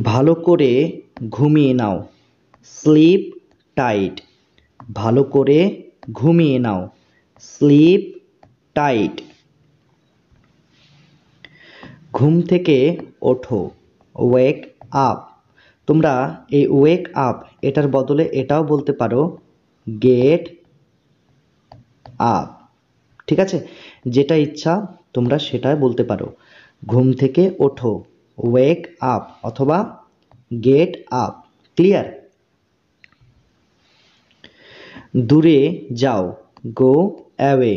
ভালো করে ঘুমিয়ে নাও, স্লিপ টাইট। ভালো করে ঘুমিয়ে নাও, স্লিপ টাইট। ঘুম থেকে ওঠো, ওয়েক আপ। তোমরা এই ওয়েক আপ এটার বদলে এটাও বলতে পারো গেট আপ। ঠিক আছে, যেটা ইচ্ছা তোমরা সেটাই বলতে পারো। ঘুম থেকে ওঠো, ওয়েক আপ অথবা গেট আপ। ক্লিয়ার? দূরে যাও, গো অ্যাওয়ে।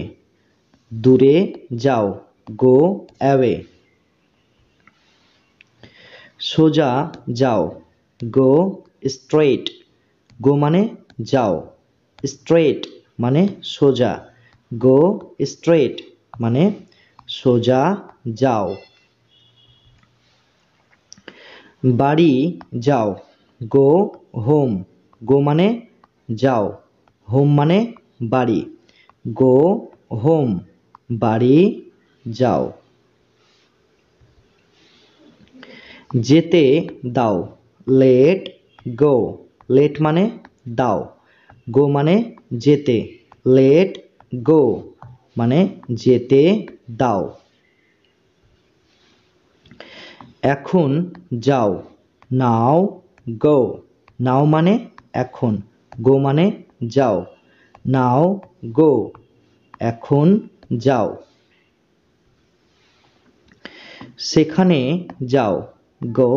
দূরে যাও, গো অ্যাওয়ে। সোজা যাও, গো স্ট্রেট। গো মানে যাও, স্ট্রেট মানে সোজা। গো স্ট্রেট মানে সোজা যাও। বাড়ি যাও, গো হোম। গো মানে যাও, হোম মানে বাড়ি। গো হোম, বাড়ি যাও। যেতে দাও, লেট গো। লেট মানে দাও, গো মানে যেতে। লেট গো মানে যেতে দাও। এখন যাও, নাও গো। নাও মানে এখন, গো মানে যাও। নাও গো, এখন যাও। সেখানে যাও, গো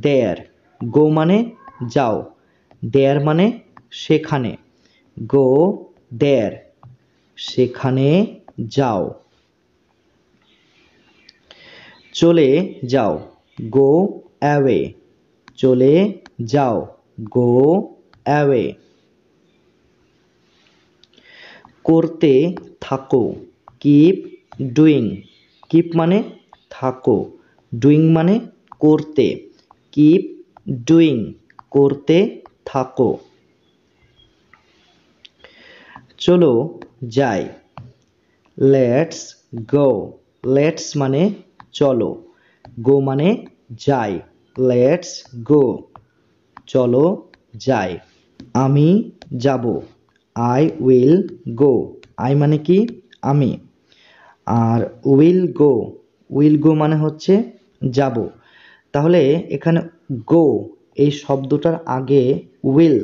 দেয়ার। গো মানে যাও, দেয়ার মানে সেখানে। গো দেয়ার, সেখানে যাও। চলে যাও, গো অ্যাওয়ে। চলে যাও, গো অ্যাওয়ে। করতে থাকো, কিপ ডুইং। কিপ মানে থাকো, ডুইং মানে করতে। কিপ ডুইং, করতে থাকো। চলো যাই, লেটস গো। লেটস মানে চলো, গো মানে যাই। লেটস গো, চলো যাই। আমি যাব, আই উইল গো। আই মানে কি আমি, আর উইল গো, উইল গো মানে হচ্ছে যাব। তাহলে এখানে গো এই শব্দটার আগে উইল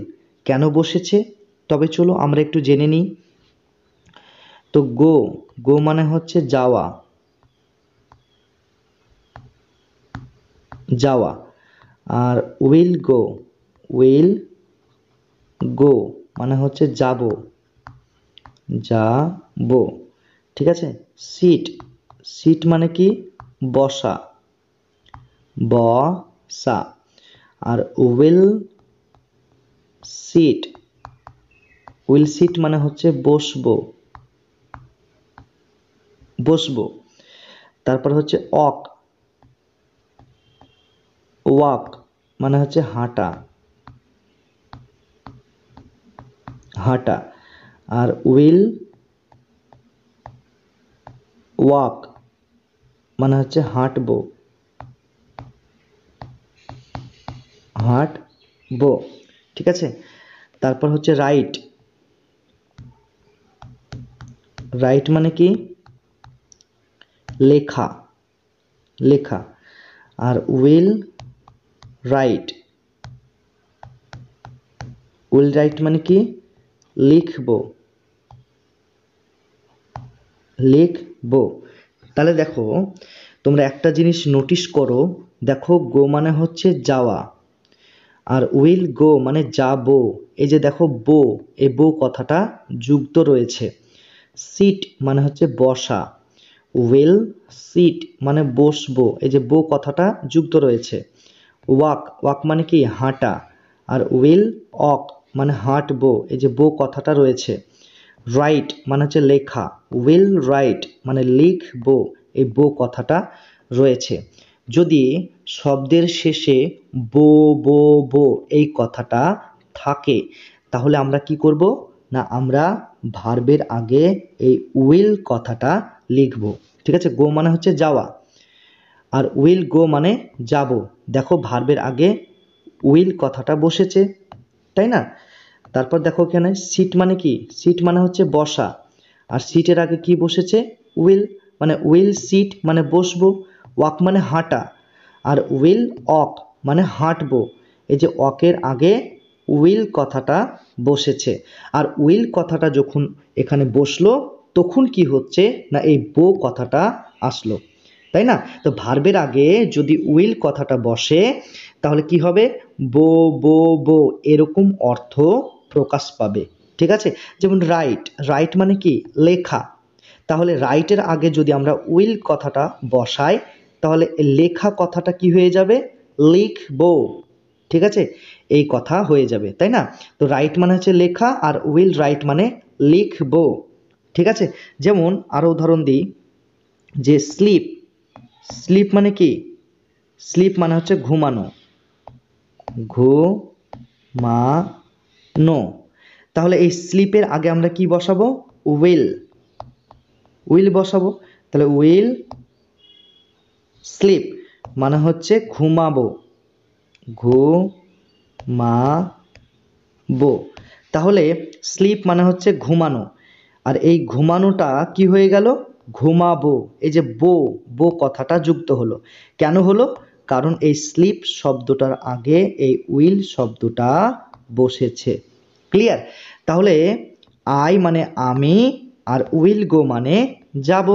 কেন বসেছে, তবে চলো আমরা একটু জেনে নিই। তো গো, গো মানে হচ্ছে যাওয়া, যাওয়া। আর উইল গো, উইল গো মানে হচ্ছে যাব, যাব। ঠিক আছে। সিট, সিট মানে কি বসা, বসা। আর উইল সিট, উইল সিট মানে হচ্ছে বসবো, বসবো। তারপর হচ্ছে অক, ওয়াক মানে হচ্ছে হাঁটা, হাঁটা। আর উইল ওয়াক মানে হচ্ছে হাঁটবো, হাঁটবো। ঠিক আছে। তারপর হচ্ছে রাইট, রাইট মানে কি লেখা, লেখা। আর উইল রাইট, উইল রাইট মানে কি লিখবো, লিখবো। তাহলে দেখো তোমরা একটা জিনিস নোটিশ করো, দেখো গো মানে হচ্ছে যাওয়া, আর উইল গো মানে যাবো। এই যে দেখো বো, এই বো কথাটা যুক্ত রয়েছে। সিট মানে হচ্ছে বসা, উইল সিট মানে বসবো, এই যে বো কথাটা যুক্ত রয়েছে। ওয়াক, ওয়াক মানে কি হাঁটা, আর উইল অক মানে হাঁটবো, এই যে বো কথাটা রয়েছে। রাইট মানে হচ্ছে লেখা, উইল রাইট মানে লিখবো, এই বো কথাটা রয়েছে। যদি শব্দের শেষে বো বো বো এই কথাটা থাকে তাহলে আমরা কি করব না, আমরা ভার্বের আগে এই উইল কথাটা লিখব। ঠিক আছে। গো মানে হচ্ছে যাওয়া, আর উইল গো মানে যাব। দেখো ভার্বের আগে উইল কথাটা বসেছে, তাই না? তারপর দেখো এখানে সিট মানে কি, সিট মানে হচ্ছে বসা, আর সিটের আগে কি বসেছে, উইল, মানে উইল সিট মানে বসবো, ওয়াক মানে হাঁটা, আর উইল অক মানে হাঁটবো। এই যে অকের আগে উইল কথাটা বসেছে, আর উইল কথাটা যখন এখানে বসলো তখন কি হচ্ছে না এই বো কথাটা আসলো, তাই না? তো ভার্বের আগে যদি উইল কথাটা বসে তাহলে কি হবে, বো বো বো এরকম অর্থ প্রকাশ পাবে, ঠিক আছে? যেমন রাইট, রাইট মানে কি, লেখা। তাহলে রাইটের আগে যদি আমরা উইল কথাটা বসাই তাহলে লেখা কথাটা কি হয়ে যাবে, লিখবো, ঠিক আছে? এই কথা হয়ে যাবে, তাই না? তো রাইট মানে হচ্ছে লেখা, আর উইল রাইট মানে লিখবো, ঠিক আছে? যেমন আরো উদাহরণ দিই, যে স্লিপ, স্লিপ মানে কি, স্লিপ মানে হচ্ছে ঘুমানো, ঘুমানো। তাহলে এই স্লিপের আগে আমরা কি বসাবো, উইল, উইল বসাবো। তাহলে উইল স্লিপ মানে হচ্ছে ঘুমাবো, ঘুমাবো। তাহলে স্লিপ মানে হচ্ছে ঘুমানো, আর এই ঘুমানোটা কি হয়ে গেল, ঘুমাবো। এই যে বো, বো কথাটা যুক্ত হলো, কেন হলো, কারণ এই স্লিপ শব্দটার আগে এই উইল শব্দটা বসেছে। ক্লিয়ার? তাহলে আই মানে আমি, আর উইল গো মানে যাব।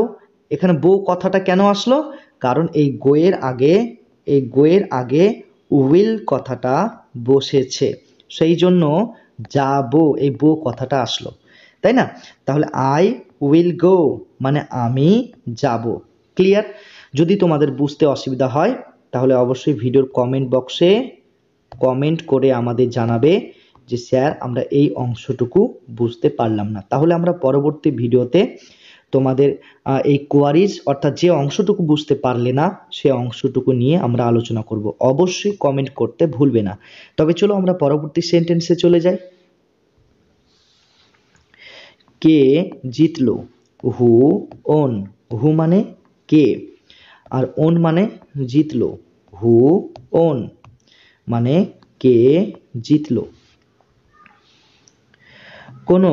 এখানে বো কথাটা কেন আসলো, কারণ এই গোয়ের আগে, এই গোয়ের আগে উইল কথাটা বসেছে, সেই জন্য যাবো এই বো কথাটা আসলো, তাই না? তাহলে আই উইল গো মানে আমি যাব। ক্লিয়ার? যদি তোমাদের বুঝতে অসুবিধা হয় তাহলে অবশ্যই ভিডিওর কমেন্ট বক্সে কমেন্ট করে আমাদের জানাবে যে স্যার আমরা এই অংশটুকু বুঝতে পারলাম না। তাহলে আমরা পরবর্তী ভিডিওতে তোমাদের এই কোয়ারিজ অর্থাৎ যে অংশটুকু বুঝতে পারলে না সে অংশটুকু নিয়ে আমরা আলোচনা করব। অবশ্যই কমেন্ট করতে ভুলবে না। তবে চলো আমরা পরবর্তী সেন্টেন্সে চলে যাই। কে জিতলো, হু ওন, হু মানে কে, আর ওন মানে জিতলো, হু ওন মানে কে জিতলো। কোনো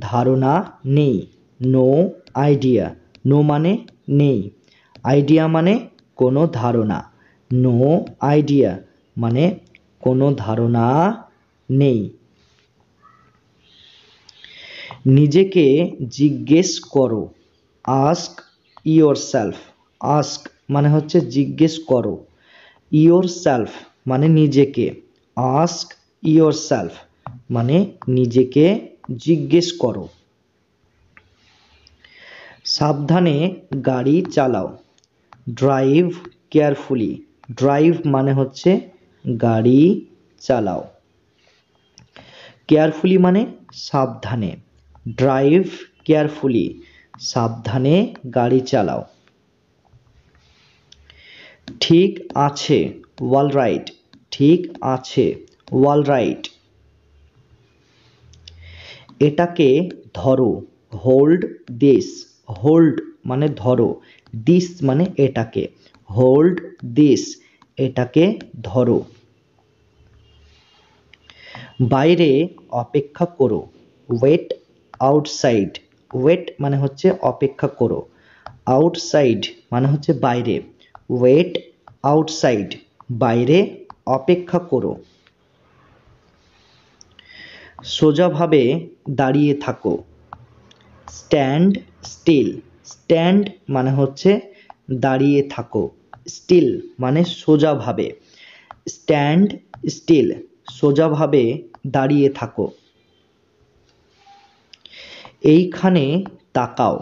ধারণা নেই, নো আইডিয়া, নো মানে নেই, আইডিয়া মানে কোনো ধারণা, নো আইডিয়া মানে কোনো ধারণা নেই। নিজেকে জিজ্ঞেস করো, আস্ক ইয়োরসেলফ, আস্ক মানে হচ্ছে জিজ্ঞেস করো, ইয়োরসেলফ মানে নিজেকে, আস্ক ইয়োরসেলফ মানে নিজেকে জিজ্ঞেস করো। সাবধানে গাড়ি চালাও, ড্রাইভ কেয়ারফুলি, ড্রাইভ মানে হচ্ছে গাড়ি চালাও, কেয়ারফুলি মানে সাবধানে, ড্রাইভ কেয়ারফুলি সাবধানে গাড়ি চালাও। ঠিক আছে, ওয়াল রাইট, ঠিক আছে, ওয়াল রাইট। এটাকে ধরো, হোল্ড দিস, হোল্ড মানে ধরো, দিস মানে এটাকে, হোল্ড দিস এটাকে ধরো। বাইরে অপেক্ষা করো, ওয়েট আউটসাইড, ওয়েট মানে হচ্ছে অপেক্ষা করো, আউটসাইড মানে হচ্ছে বাইরে, ওয়েট আউটসাইড বাইরে অপেক্ষা করো। সোজাভাবে দাঁড়িয়ে থাকো, স্ট্যান্ড স্টিল, স্ট্যান্ড মানে হচ্ছে দাঁড়িয়ে থাকো, স্টিল মানে সোজাভাবে, স্ট্যান্ড স্টিল সোজাভাবে দাঁড়িয়ে থাকো। এইখানে তাকাও,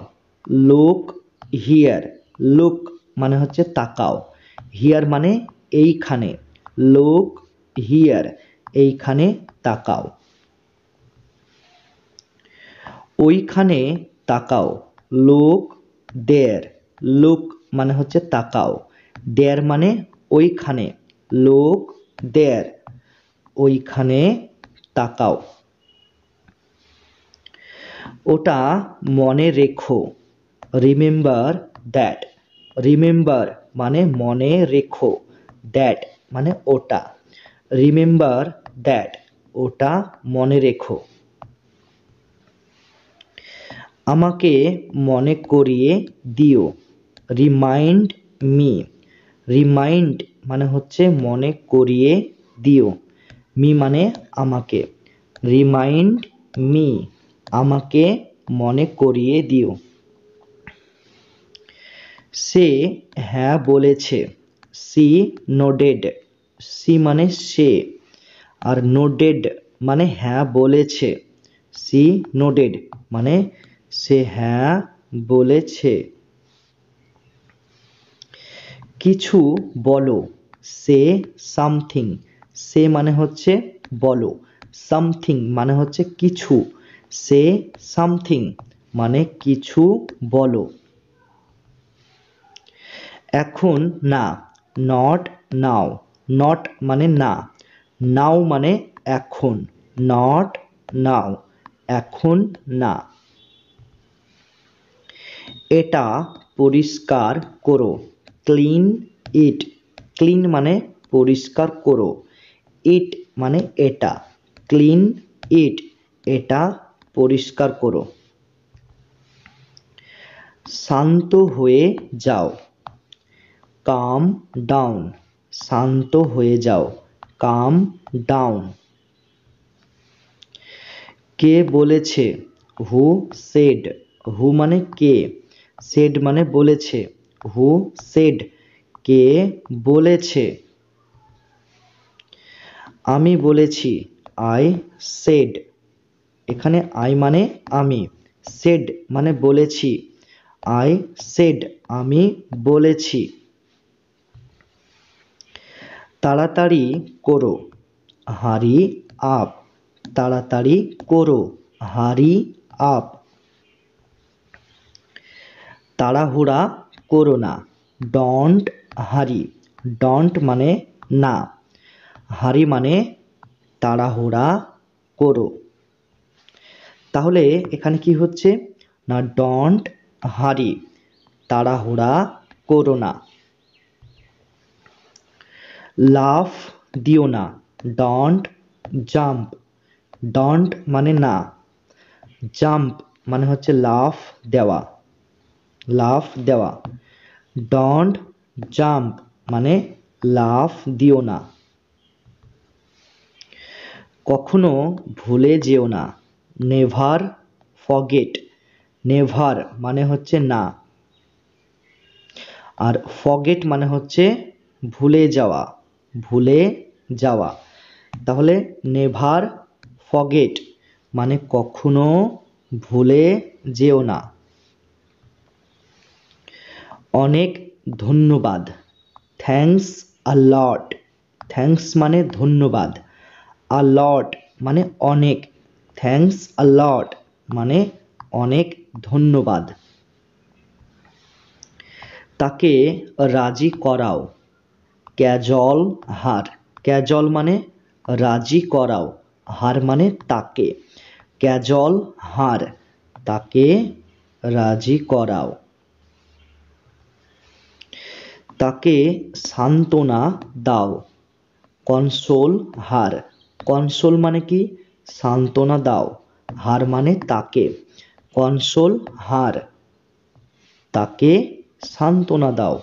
লুক হিয়ার, লুক মানে হচ্ছে তাকাও, হিয়ার মানে এইখানে, লুক হিয়ার এইখানে তাকাও। ওইখানে তাকাও, লুক দেয়ার, লুক মানে হচ্ছে তাকাও, দেয়ার মানে ওইখানে, লুক দেয়ার ওইখানে তাকাও। ওটা মনে রেখো, রিমেম্বার দ্যাট, রিমেম্বার মানে মনে রেখো, দ্যাট মানে ওটা, রিমেম্বার দ্যাট ওটা মনে রেখো, আমাকে মনে করিয়ে দিও, রিমাইন্ড মি, রিমাইন্ড মানে হচ্ছে মনে করিয়ে দিও, মি মানে আমাকে, রিমাইন্ড মি আমাকে মনে করিয়ে দিও। সে হ্যাঁ বলেছে, সি নোডেড, সি মানে সে, আর নোডেড মানে হ্যাঁ বলেছে, সি নোডেড মানে সে হ্যাঁ বলেছে। কিছু বলো, সে সামথিং, সে মানে হচ্ছে বলো, সামথিং মানে হচ্ছে কিছু, সে সামথিং মানে কিছু বলো। এখন না, নট নাও, নট মানে না, নাও মানে এখন, নট নাও এখন না। এটা পরিষ্কার করো, ক্লিন ইট, ক্লিন মানে পরিষ্কার করো, ইট মানে এটা, ক্লিন ইট এটা পরিষ্কার করো। শান্ত হয়ে যাও, কাম ডাউন, শান্ত হয়ে যাও, কাম ডাউন। কে বলেছে, হু সেড, হু মানে কে, সেড মানে বলেছে, হু সেড কে বলেছে। আমি বলেছি, আই সেড, এখানে আই মানে আমি, সেড মানে বলেছি, আই সেড আমি বলেছি। তাড়াতাড়ি করো, হারি আপ, তাড়াতাড়ি করো, হারি আপ। তাড়াহুড়া করো না, ডন্ট হারি, ডন্ট মানে না, হারি মানে তাড়াহুড়া করো। তাহলে এখানে কি হচ্ছে না, ডন্ট হারি তাড়াহুড়া করো না। লাফ দিও না, ডন্ট জাম্প, ডন্ট মানে না, জাম্প মানে হচ্ছে লাফ দেওয়া, লাফ দেওয়া, ডন্ট জাম্প মানে লাফ দিও না। কখনো ভুলে যেও না, নেভার ফরগেট, নেভার মানে হচ্ছে না, আর ফরগেট মানে হচ্ছে ভুলে যাওয়া, ভুলে যাওয়া। তাহলে নেভার ফরগেট মানে কখনো ভুলে যেও না। অনেক ধন্যবাদ, থ্যাঙ্কস আ লট, থ্যাঙ্কস মানে ধন্যবাদ, আ লট মানে অনেক, থ্যাঙ্কস আ লট মানে অনেক ধন্যবাদ। তাকে রাজি করাও, ক্যাজল হার, ক্যাজল মানে রাজি করাও, হার মানে তাকে, ক্যাজল হার তাকে রাজি করাও। তাকে সান্ত্বনা দাও, কনসোল হার, কনসোল মানে কি সান্ত্বনা দাও, হার মানে তাকে, কনসোল হার তাকে সান্ত্বনা দাও।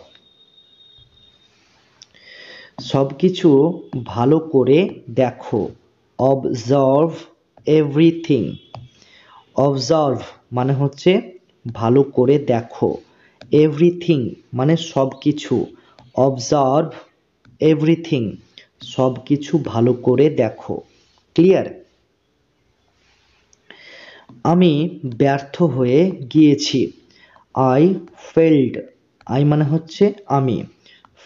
সব কিছু ভালো করে দেখো, অবজার্ভ এভরিথিং, অবজার্ভ মানে হচ্ছে ভালো করে দেখো, এভরিথিং মানে সব কিছু, অবজার্ভ এভরিথিং সব কিছু ভালো করে দেখো। ক্লিয়ার? আমি ব্যর্থ হয়ে গিয়েছি, আই ফেল্ড, আই মানে হচ্ছে আমি,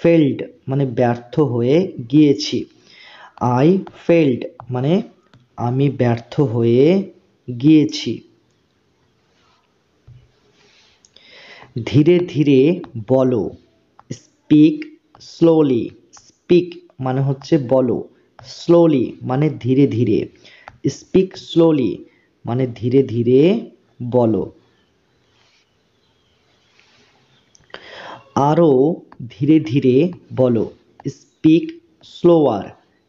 ফেল্ড মানে ব্যর্থ হয়ে গিয়েছি, আই ফেল্ড মানে আমি ব্যর্থ হয়ে গিয়েছি। ধীরে ধীরে বলো, স্পিক স্লোলি, স্পিক মানে হচ্ছে বলো, স্লোলি মানে ধীরে ধীরে, স্পিক স্লোলি মানে ধীরে ধীরে বলো। আরো ধীরে ধীরে বলো, স্পিক স্লোয়ার।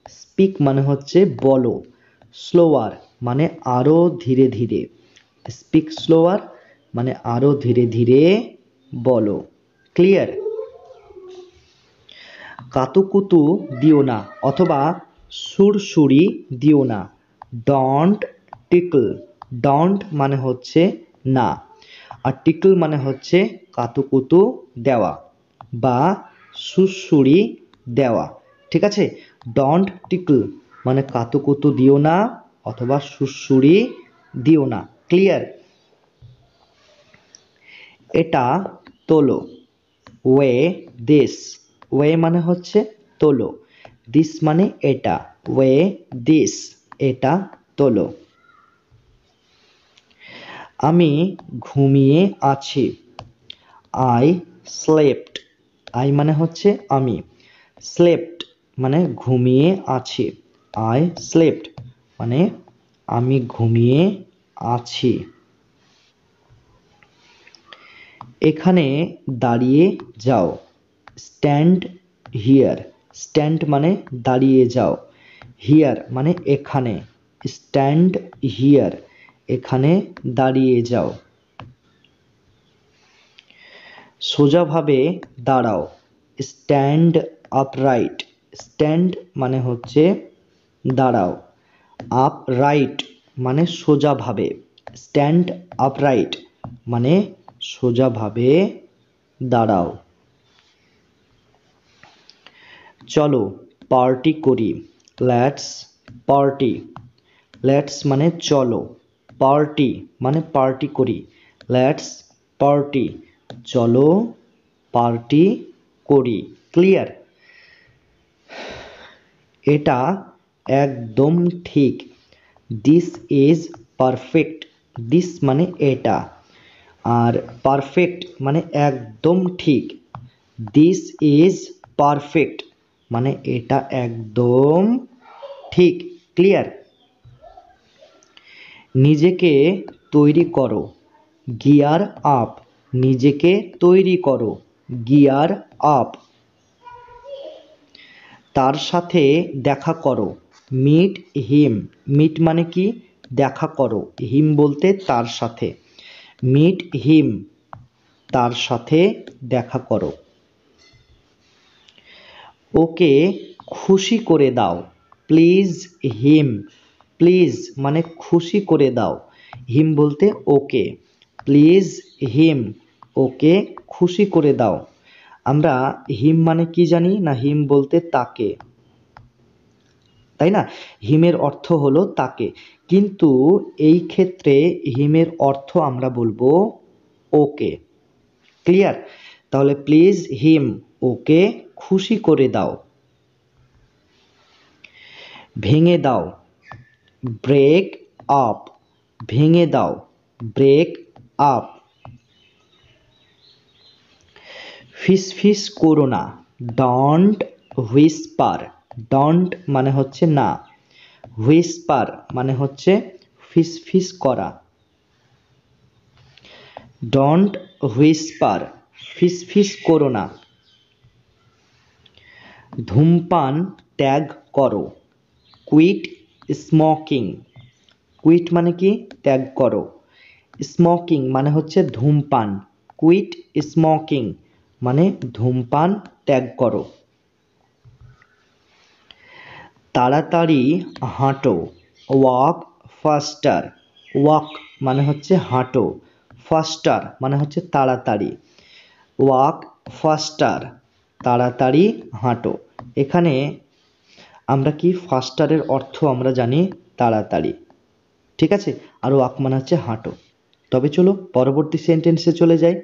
স্পিক মানে হচ্ছে বলো, স্লোয়ার মানে আরো ধীরে ধীরে। স্পিক স্লোয়ার মানে আরো ধীরে ধীরে বলো। ক্লিয়ার? কাতুকুতু দিও না অথবা সুরসুরি দিও না। Don't tickle. ডন্ট মানে হচ্ছে না, আর টিকল মানে হচ্ছে কাতুকুতু দেওয়া বা সুরসুরি দেওয়া। ঠিক আছে? ডন্ট টিকল মানে কাতুকুতু দিও না অথবা সুরসুরি দিও না। ক্লিয়ার? এটা তোলো। Way this. ওয়ে মানে হচ্ছে তোলো, দিস মানে এটা। ওয়ে দিস, এটা তোলো। আমি ঘুমিয়ে আছি। I slept. আই মানে হচ্ছে আমি, স্লেপ্ট মানে ঘুমিয়ে আছি। আই স্লেপ্ট মানে আমি ঘুমিয়ে আছি। এখানে দাঁড়িয়ে যাও। Stand here. স্ট্যান্ড মানে দাঁড়িয়ে যাও, হিয়ার মানে এখানে। স্ট্যান্ড হিয়ার, এখানে দাঁড়িয়ে যাও। সোজাভাবে দাঁড়াও। Stand upright. স্ট্যান্ড মানে হচ্ছে দাঁড়াও, আপরাইট মানে সোজাভাবে। স্ট্যান্ড আপরাইট মানে সোজাভাবে দাঁড়াও। চলো পার্টি করি। Let's party. লেটস মানে চলো, পার্টি মানে পার্টি করি। লেটস পার্টি, চলো পার্টি করি। ক্লিয়ার? এটা একদম ঠিক। This is perfect. দিস মানে এটা, আর পারফেক্ট মানে একদম ঠিক। দিস ইজ পারফেক্ট মানে এটা একদম ঠিক। ক্লিয়ার? নিজেকে তৈরি করো। Gear up. নিজেকে তৈরি করো, গিয়ার আপ। তার সাথে দেখা করো। Meet him. মিট মানে কি? দেখা করো। হিম বলতে তার সাথে। মিট হিম, তার সাথে দেখা করো। ওকে খুশি করে দাও। Please him. প্লিজ মানে খুশি করে দাও, হিম বলতে ওকে। প্লিজ হিম, ওকে খুশি করে দাও। আমরা হিম মানে কি জানি না? হিম বলতে তাকে, তাই না? হিমের অর্থ হলো তাকে, কিন্তু এই ক্ষেত্রে হিমের অর্থ আমরা বলবো ওকে। ক্লিয়ার? তাহলে প্লিজ হিম, ওকে খুশি করে দাও। ভেঙে দাও। Break up. ভেঙে দাও, ব্রেক আপ। ফিসফিস করো না। Don't Whisper. ডন্ট মানে হচ্ছে না, হুইসপার মানে হচ্ছে ফিসফিস করা। ডন্ট হুইসপার, ফিসফিস করো না। ধূমপান ত্যাগ করো। Quit smoking. কুইট মানে কি? ত্যাগ করো। স্মোকিং মানে হচ্ছে ধূমপান। কুইট স্মোকিং মানে ধূমপান ত্যাগ করো। তাড়াতাড়ি হাঁটো। ওয়াক ফাস্টার। ওয়াক মানে হচ্ছে হাঁটো, ফাস্টার মানে হচ্ছে তাড়াতাড়ি। ওয়াক ফাস্টার, তাড়াতাড়ি হাঁটো। এখানে আমরা কি, ফাস্টারের অর্থ আমরা জানি তাড়াতাড়ি। ঠিক আছে? আর ওয়াক মানে হচ্ছে হাঁটো। তবে চলো পরবর্তী সেন্টেন্সে চলে যাই।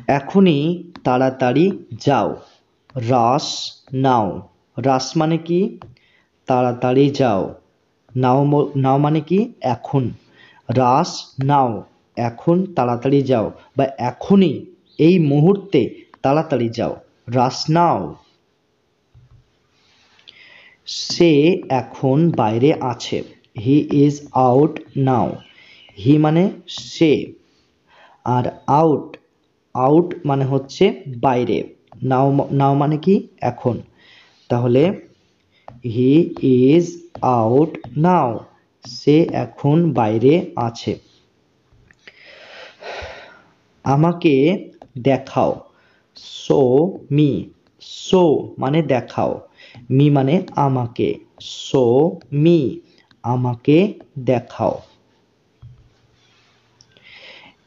এখনই তাড়াতাড়ি যাও। রাশ নাও। রাশ মানে কি? তাড়াতাড়ি যাও। নাও নাও মানে কি? এখন। রাশ নাও, এখন তাড়াতাড়ি যাও, বা এখনই এই মুহূর্তে তাড়াতাড়ি যাও। রাশ নাও। সে এখন বাইরে আছে। He is out now. হি মানে সে, আর আউট, আউট মানে হচ্ছে বাইরে। নাও নাও মানে কি এখন, তাহলে হি ইজ আউট নাও, সে এখন বাইরে আছে। আমাকে দেখাও, শো মি, শো মানে দেখাও, মি মানে আমাকে, শো মি আমাকে দেখাও।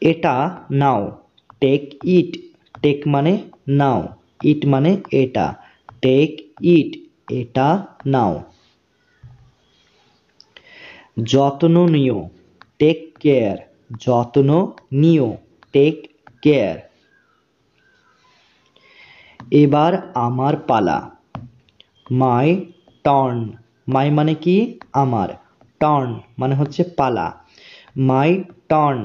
এটা নাও, টেক ইট, টেক মানে নাও, ইট মানে এটা, টেক ইট এটা নাও। যত্ন নিও, টেক কেয়ার, যত্ন নিও, টেক কেয়ার। এবার আমার পালা, মাই টার্ন, মাই মানে কি আমার, টার্ন মানে হচ্ছে পালা, মাই টার্ন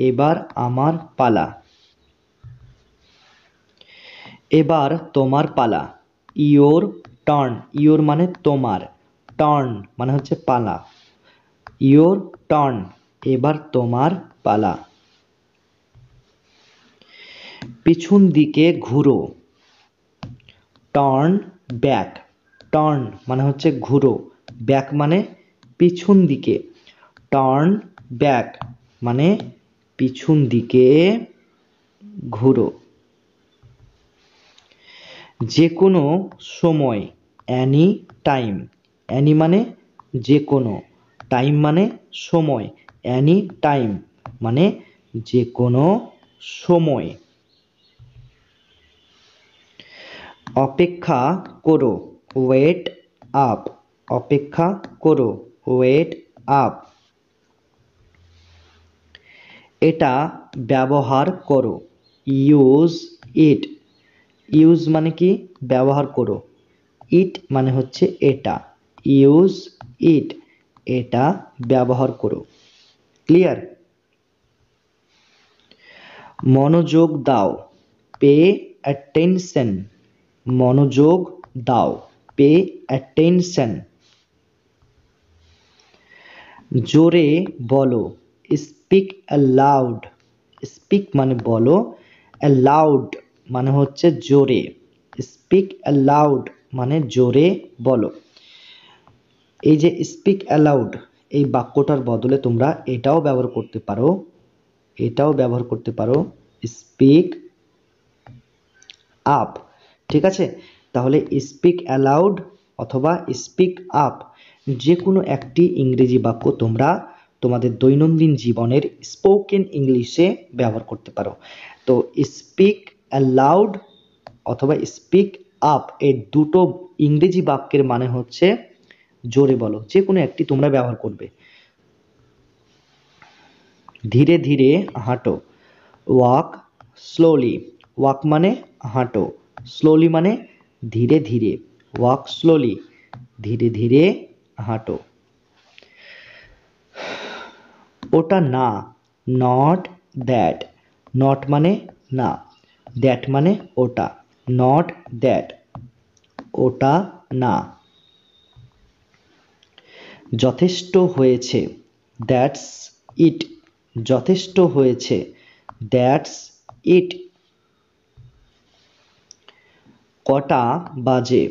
এবার আমার পালা। এবার তোমার পালা, ইয়োর টার্ন, ইয়োর মানে তোমার, টার্ন মানে হচ্ছে পালা, ইয়োর টার্ন এবার তোমার পালা। পিছন দিকে ঘুরো, টার্ন ব্যাক, টার্ন মানে হচ্ছে ঘুরো, ব্যাক মানে পিছন দিকে, টার্ন ব্যাক মানে পিছন দিকে ঘুরো। যে কোনো সময়, অ্যানি টাইম, অ্যানি মানে যে কোনো, টাইম মানে সময়, অ্যানি টাইম মানে যে কোনো সময়। অপেক্ষা করো, ওয়েট আপ, অপেক্ষা করো, ওয়েট আপ। এটা ব্যবহার করো, ইউজ ইট, ইউজ মানে কি ব্যবহার করো, ইট মানে হচ্ছে এটা, ইউজ ইট এটা ব্যবহার করো। ক্লিয়ার? মনোযোগ দাও, পে অ্যাটেনশন, মনোযোগ দাও, পে অ্যাটেনশন। জোরে বলো, স্পিক অ্যালাউড, স্পিক মানে বলো, অ্যালাউড মানে হচ্ছে জোরে, স্পিক অ্যালাউড মানে জোরে বলো। এই যে স্পিক অ্যালাউড এই বাক্যটার বদলে তোমরা এটাও ব্যবহার করতে পারো, এটাও ব্যবহার করতে পারো, স্পিক আপ। ঠিক আছে, তাহলে স্পিক অ্যালাউড অথবা স্পিক আপ যে কোনো একটি ইংরেজি বাক্য তোমরা তোমাদের দৈনন্দিন জীবনের স্পোকেন ইংলিশে ব্যবহার করতে পারো। তো স্পিক অ্যালাউড অথবা স্পিক আপ এই দুটো ইংরেজি বাক্যের মানে হচ্ছে জোরে বলো, যে কোনো একটি তোমরা ব্যবহার করবে। ধীরে ধীরে হাঁটো, ওয়াক স্লোলি, ওয়াক মানে হাঁটো, স্লোলি মানে ধীরে ধীরে, ওয়াক স্লোলি ধীরে ধীরে হাঁটো। ওটা না, নট দ্যাট, নট মানে না, দ্যাট মানে ওটা, নট দ্যাট ওটা না। যথেষ্ট হয়েছে, দ্যাটস ইট, যথেষ্ট হয়েছে, দ্যাটস ইট। কটা বাজে,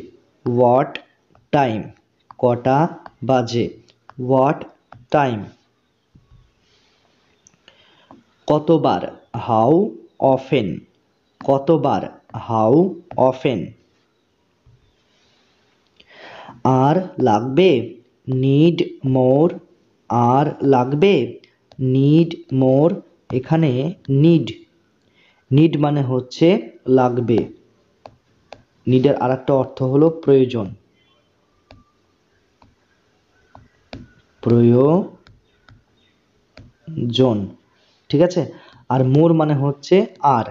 হোয়াট টাইম, কটা বাজে, হোয়াট টাইম। কতবার, হাউ অফেন, কতবার, হাউ অফেন। আর লাগবে, নিড মোর, আর লাগবে, নিড মোর এখানে নিড, নিড মানে হচ্ছে লাগবে, নিডের আরেকটা অর্থ হলো প্রয়োজন, প্রয়োজন। ঠিক আছে, আর মোর মানে হচ্ছে আর,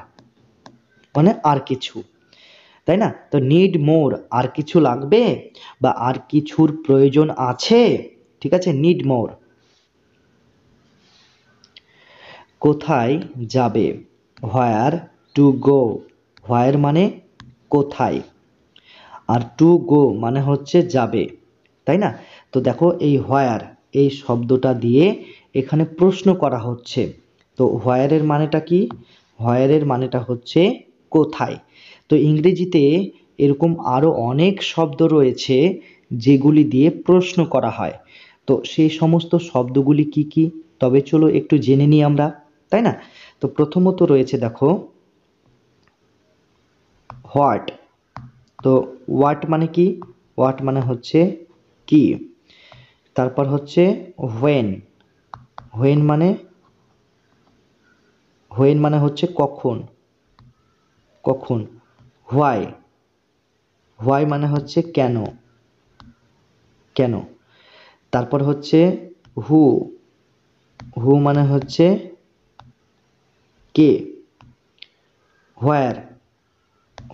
মানে আর কিছু, তাই না? তো নিড মোর আর কিছু লাগবে বা আর কিছুর প্রয়োজন আছে, ঠিক আছে, নিড মোর। কোথায় যাবে, হোয়ার টু গো, হোয়ার মানে কোথায়, আর টু গো মানে হচ্ছে যাবে, তাই না? তো দেখো এই হোয়ার এই শব্দটা দিয়ে এখানে প্রশ্ন করা হচ্ছে। তো হোয়ারের মানেটা কি? হোয়ারের মানেটা হচ্ছে কোথায়। তো ইংরেজিতে এরকম আরও অনেক শব্দ রয়েছে যেগুলি দিয়ে প্রশ্ন করা হয়। তো সেই সমস্ত শব্দগুলি কি কি, তবে চলো একটু জেনে নিই আমরা, তাই না? তো প্রথমত রয়েছে দেখো হোয়াট। তো হোয়াট মানে কি? হোয়াট মানে হচ্ছে কি। তারপর হচ্ছে হোয়েন। হোয়েন মানে হচ্ছে কখন, কখন। হোয়াই। হোয়াই মানে হচ্ছে কেন, কেন। তারপর হচ্ছে হু। হু মানে হচ্ছে কে। হোয়ার।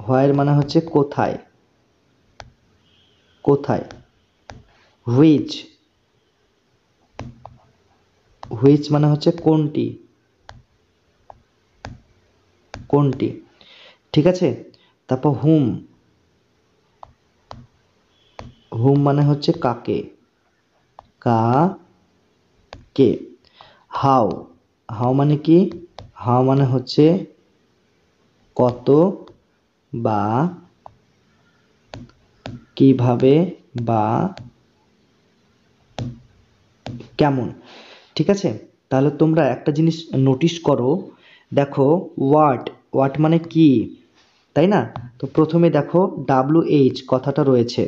হোয়ার মানে হচ্ছে কোথায়, কোথায়। হুইচ। হুইচ মানে হচ্ছে কোনটি, কোনটি। ঠিক আছে। তারপর হুম। হুম মানে হচ্ছে কাকে, কে। হাউ। হাউ মানে কি? হাউ মানে হচ্ছে কত বা কিভাবে বা কেমন। ঠিক আছে। তাহলে তোমরা একটা জিনিস নোটিশ করো, দেখো হোয়াট, হোয়াট মানে কি, তাই না? তো প্রথমে দেখো WH কথাটা রয়েছে।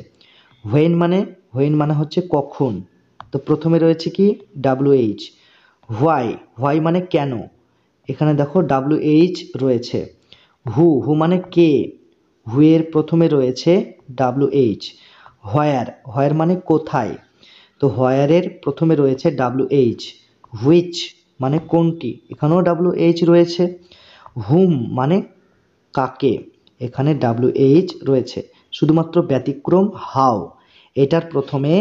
হোয়েন মানে হচ্ছে কখন। তো প্রথমে রয়েছে কি WH। হোয়াই। হোয়াই মানে কেন, এখানে দেখো WH রয়েছে। হু মানে কে। হুয়ের প্রথমে রয়েছে WH। হোয়ার মানে কোথায়। তো হোয়ারের প্রথমে রয়েছে WH। হুইচ মানে কোনটি, এখানেও WH রয়েছে। হুম মানে কাকে, এখানে WH রয়েছে। শুধুমাত্র ব্যতিক্রম হাউ, এটার প্রথমে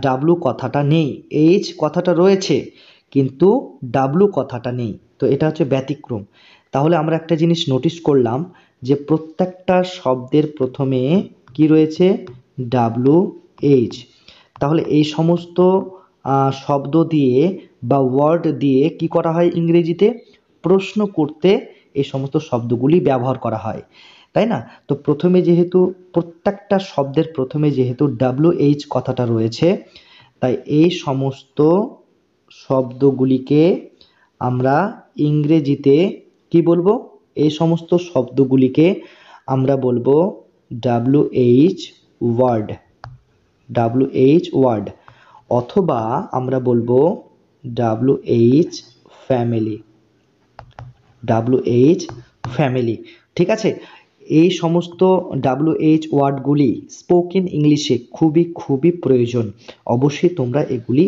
ডাব্লু কথাটা নেই, এইচ কথাটা রয়েছে কিন্তু ডাব্লু কথাটা নেই। তো এটা হচ্ছে ব্যতিক্রম। তাহলে আমরা একটা জিনিস নোটিস করলাম যে প্রত্যেকটা শব্দের প্রথমে কি রয়েছে, WH। তাহলে এই সমস্ত শব্দ দিয়ে বা ওয়ার্ড দিয়ে কি করা হয় ইংরেজিতে, প্রশ্ন করতে এই সমস্ত শব্দগুলি ব্যবহার করা হয়, তাই না? তো প্রথমে যেহেতু প্রত্যেকটা শব্দের প্রথমে যেহেতু WH কথাটা রয়েছে, তাই এই সমস্ত শব্দগুলিকে আমরা ইংরেজিতে কি বলবো, এই সমস্ত শব্দগুলিকে আমরা বলবো WH ওয়ার্ড, WH ওয়ার্ড। অথবা আমরা বলবো WH ফ্যামিলি, WH ফ্যামিলি। ঠিক আছে। এই সমস্ত WH ওয়ার্ডগুলি স্পোকেন ইংলিশে খুবই খুবই প্রয়োজন। অবশ্যই তোমরা এগুলি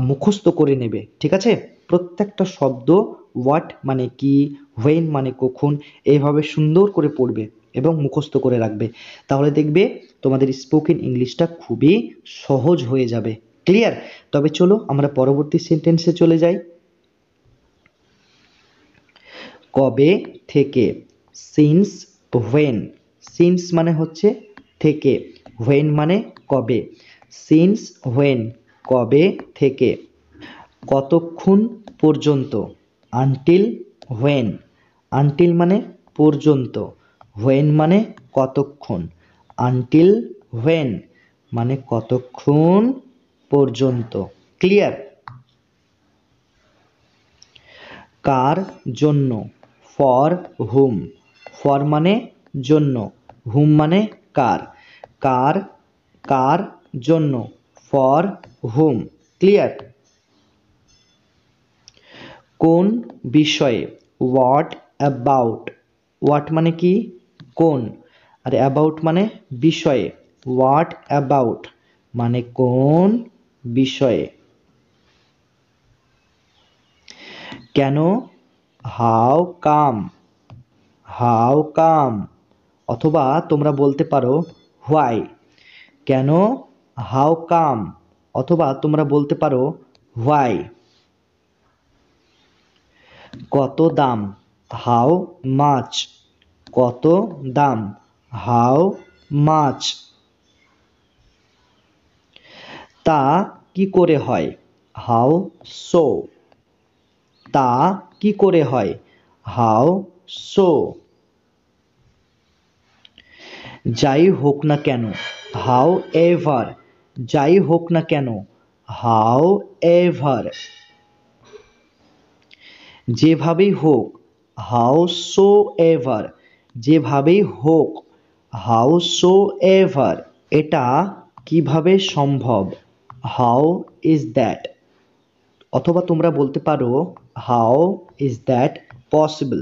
মুখস্থ করে নেবে। ঠিক আছে। প্রত্যেকটা শব্দ হোয়াট মানে কি, হোয়েন মানে কখন, এইভাবে সুন্দর করে পড়বে এবং মুখস্থ করে রাখবে। তাহলে দেখবে তোমাদের স্পোকেন ইংলিশটা খুবই সহজ হয়ে যাবে। ক্লিয়ার? তবে চলো আমরা পরবর্তী সেন্টেন্সে চলে যাই। কবে থেকে। Since when. সিন্স মানে হচ্ছে থেকে, হোয়েন মানে কবে। সিন্স হোয়েন কবে থেকে। কতক্ষণ পর্যন্ত। Until when. আনটিল মানে পর্যন্ত, হোয়েন মানে কতক্ষণ। আনটিল হোয়েন মানে কতক্ষণ পর্যন্ত। ক্লিয়ার? কার জন্য। For hmm. ফর মানে জন্য, হুম মানে কার। কার, কার জন্য, ফর হুম। ক্লিয়ার? কোন বিষয়ে। What about. হোয়াট মানে কি, কোন, আর অ্যাবাউট মানে বিষয়ে। হোয়াট অ্যাবাউট মানে কোন বিষয়ে। কেন। How come. How come. অথবা তোমরা বলতে পারো হোয়াই। কেন, হাউ কাম। অথবা তোমরা বলতে পারো হোয়াই। কত দাম। How much. কত দাম। How much. তা কি করে হয়। How so. তা কি করে হয়। How so. যাই হোক না কেন, হাউ এভার, যাই হোক না কেন, হাউ এভার। যেভাবেই হোক, হাউ সো এভার, যেভাবেই হোক, হাউ সো এভার। এটা কিভাবে সম্ভব, হাউ ইজ দ্যাট। অথবা তোমরা বলতে পারো হাউ ইজ দ্যাট পসিবল।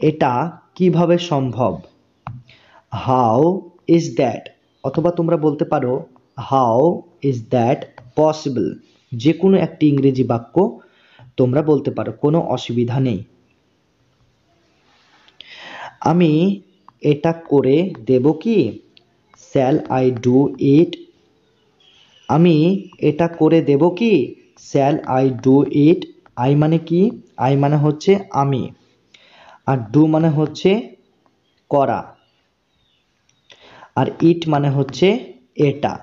এটা কিভাবে সম্ভব, হাউ ইজ দ্যাট। অথবা তোমরা বলতে পারো হাউ ইজ দ্যাট পসিবল। যে কোনো একটি ইংরেজি বাক্য তোমরা বলতে পারো, কোনো অসুবিধা নেই। আমি এটা করে দেব কি, শ্যাল আই ডু ইট। আমি এটা করে দেব কি, shall I do it. I মানে কি, আই মানে হচ্ছে আমি, আর ডু মানে হচ্ছে করা, আর ইট মানে হচ্ছে এটা।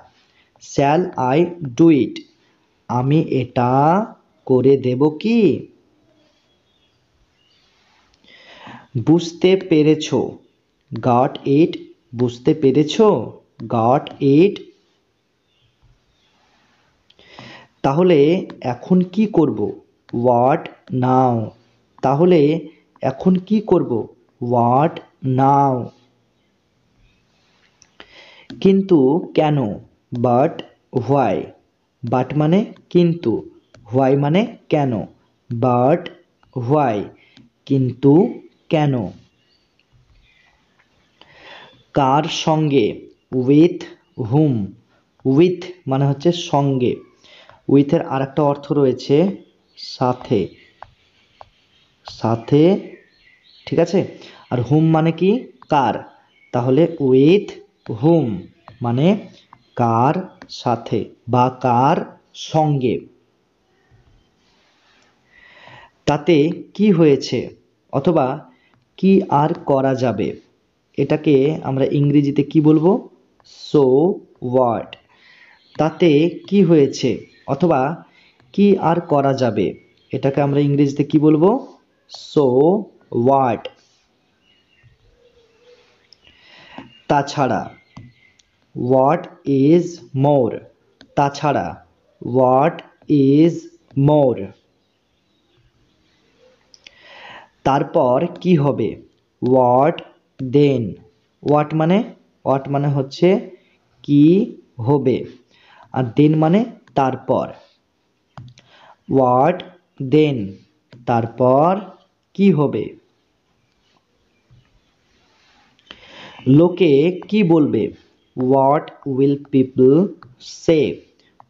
শ্যাল আই ডু ইট, আমি এটা করে দেব কি। বুঝতে পেরেছো, গট ইট, বুঝতে পেরেছো, গট ইট। তাহলে এখন কি করব, হোয়াট নাও। তাহলে এখন কি করব, হোয়াট নাও। কিন্তু কেন, বাট হোয়াই। বাট মানে কিন্তু, হোয়াই মানে কেন, বাট হোয়াই, কিন্তু কেন। কার সঙ্গে, উইথ হুম। উইথ মানে হচ্ছে সঙ্গে, উইথের আর একটা অর্থ রয়েছে সাথে, সাথে, ঠিক আছে। আর হুম মানে কি, কার। তাহলে উইথ হুম মানে কার সাথে বা কার সঙ্গে। তাতে কি হয়েছে, অথবা কি আর করা যাবে, এটাকে আমরা ইংরেজিতে কি বলবো, সো হোয়াট। তাতে কি হয়েছে, অথবা কি আর করা যাবে, এটাকে আমরা ইংরেজিতে কি বলবো, সো হোয়াট। তাছাড়া, হোয়াট ইজ মোর। তাছাড়া, হোয়াট ইজ মোর। তারপর কি হবে, হোয়াট দেন। হোয়াট মানে হচ্ছে কি হবে, আর দেন মানে তারপর। হোয়াট দেন, তারপর কি হবে। লোকে কি বলবে, what will people say.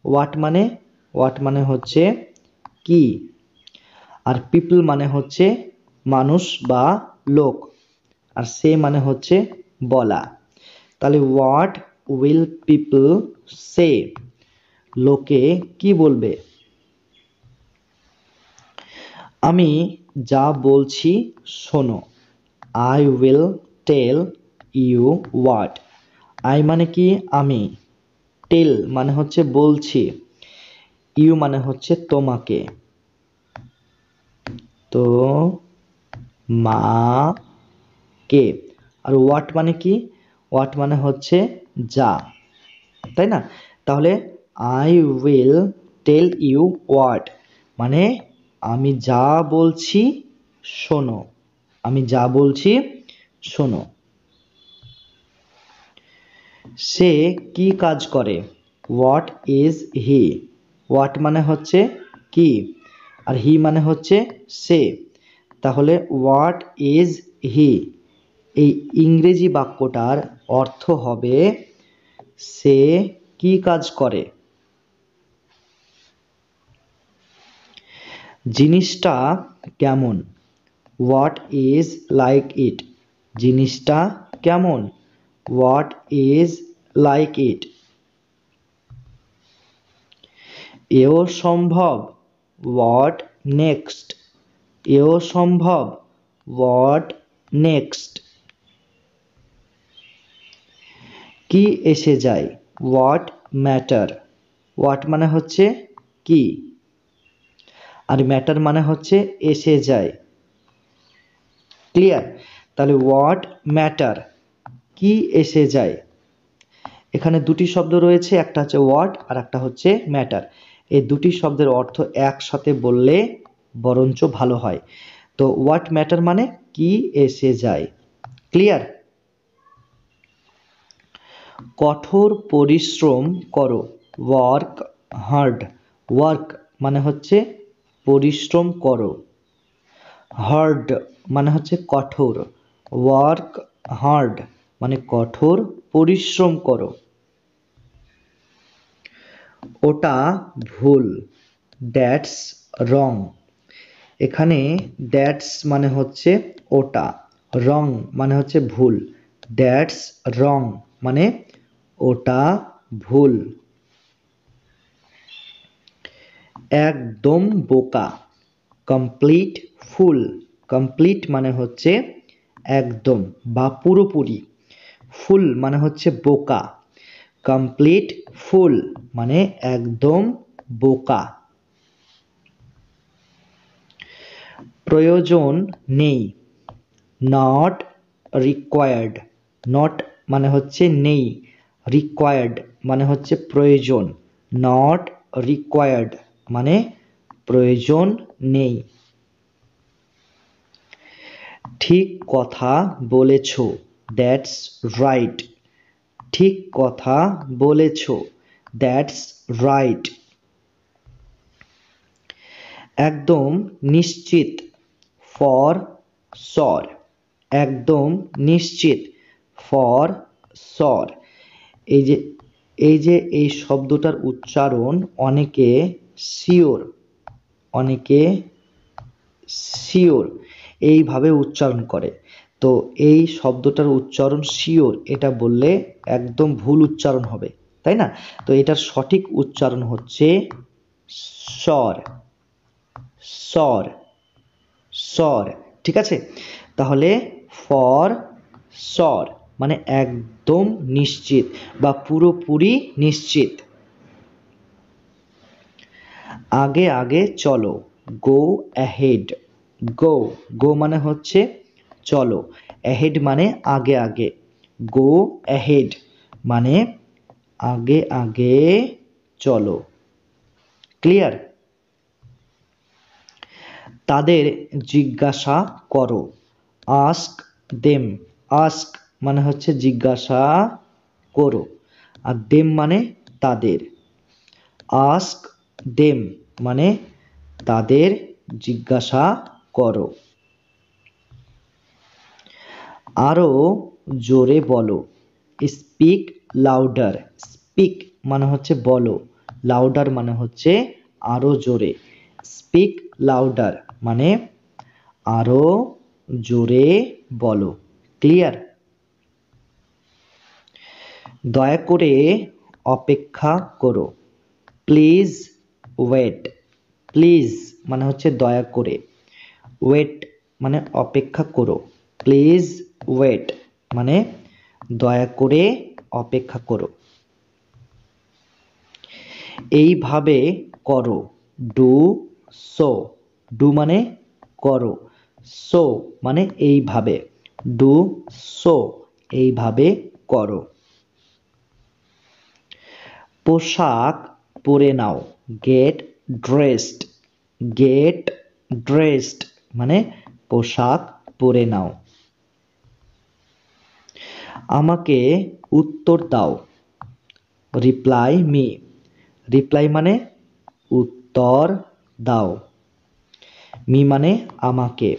What মানে হচ্ছে কি, আর পিপল মানে হচ্ছে মানুষ বা লোক, আর সে মানে হচ্ছে বলা। তাহলে হোয়াট উইল পিপল সে, লোকে কি বলবে। আমি যা বলছি শোনো, I will tell you what. I মানে কি আমি, টেল মানে হচ্ছে বলছি, ইউ মানে হচ্ছে তোমাকে, তো মা কে। আর হোয়াট মানে কি, হোয়াট মানে হচ্ছে যা, তাই না। তাহলে I will tell you what মানে আমি যা বলছি শোনো, আমি যা বলছি শোনো। সে কি কাজ করে, হোয়াট ইজ হি। হোয়াট মানে হচ্ছে কি, আর হি মানে হচ্ছে সে। তাহলে হোয়াট ইজ হি, এই ইংরেজি বাক্যটার অর্থ হবে সে কি কাজ করে। জিনিসটা কেমন, হোয়াট ইজ লাইক ইট। জিনিসটা কেমন, হোয়াট ইজ লাইক ইট। এও সম্ভব, হোয়াট নেক্সট। এও সম্ভব, হোয়াট নেক্সট। কি এসে যায়, হোয়াট ম্যাটার। হোয়াট মানে হচ্ছে কি, আর ম্যাটার মানে হচ্ছে এসে যায়। ক্লিয়ার। তাহলে হোয়াট ম্যাটার, কি এসে যায়। এখানে দুটি শব্দ রয়েছে, একটা হচ্ছে হোয়াট আর একটা হচ্ছে ম্যাটার। এই দুটি শব্দের অর্থ একসাথে বললে বরঞ্চ ভালো হয়। তো হোয়াট ম্যাটার মানে কি এসে যায়। ক্লিয়ার? কঠোর পরিশ্রম করো, ওয়ার্ক হার্ড। ওয়ার্ক মানে হচ্ছে পরিশ্রম করো, হার্ড মানে হচ্ছে কঠোর। ওয়ার্ক হার্ড মানে কঠোর পরিশ্রম করো। ওটা ভুল, দ্যাটস রং। এখানে দ্যাটস মানে হচ্ছে ওটা, রং মানে হচ্ছে ভুল, দ্যাটস রং মানে ওটা ভুল। একদম বোকা, কমপ্লিট ফুল। কমপ্লিট মানে হচ্ছে একদম বা পুরোপুরি, ফুল মানে হচ্ছে বোকা। কমপ্লিট ফুল মানে একদম বোকা। প্রয়োজন নেই, নট রিকোয়ার্ড। নট মানে হচ্ছে নেই, রিকোয়ার্ড মানে হচ্ছে প্রয়োজন। নট রিকোয়ার্ড মানে প্রয়োজন নেই। ঠিক কথা বলেছ, দ্যাটস রাইট। ঠিক কথা বলেছ, দ্যাটস রাইট। একদম নিশ্চিত, ফর শর। একদম নিশ্চিত, ফর শর। এই যে এই শব্দটার উচ্চারণ অনেকে শিওর, অনেকে শিওর এইভাবে উচ্চারণ করে। তো এই শব্দটার উচ্চারণ শিওর এটা বললে একদম ভুল উচ্চারণ হবে, তাই না? তো এটার সঠিক উচ্চারণ হচ্ছে স্বর, স্বর, স্বর। ঠিক আছে? তাহলে ফর স্বর মানে একদম নিশ্চিত বা পুরোপুরি নিশ্চিত। আগে আগে চলো, গো অ্যাহেড। গো, গো মানে হচ্ছে চলো, অ্যাহেড মানে আগে আগে। গো অ্যাহেড মানে আগে আগে চলো। ক্লিয়ার? তাদের জিজ্ঞাসা করো, আস্ক দেম। আস্ক মানে হচ্ছে জিজ্ঞাসা করো, আর দেম মানে তাদের। আস্ক দেম মানে তাদের জিজ্ঞাসা করো। আরো জোরে বলো, স্পিক লাউডার। স্পিক মানে হচ্ছে বলো, লাউডার মানে হচ্ছে আরো জোরে। স্পিক লাউডার মানে আরো জোরে বলো। ক্লিয়ার? দয়া করে অপেক্ষা করো, প্লিজ ওয়েট। প্লিজ মানে হচ্ছে দয়া করে, ওয়েট মানে অপেক্ষা করো। প্লিজ ওয়েট মানে দয়া করে অপেক্ষা করো। এইভাবে করো, ডু সো। ডু মানে করো, সো মানে এইভাবে। ডু সো এইভাবে করো। পোশাক পরে নাও, গেট ড্রেসড। গেট ড্রেসড মানে পোশাক পরে নাও। আমাকে উত্তর দাও, রিপ্লাই মি। রিপ্লাই মানে উত্তর দাও, মি মানে আমাকে,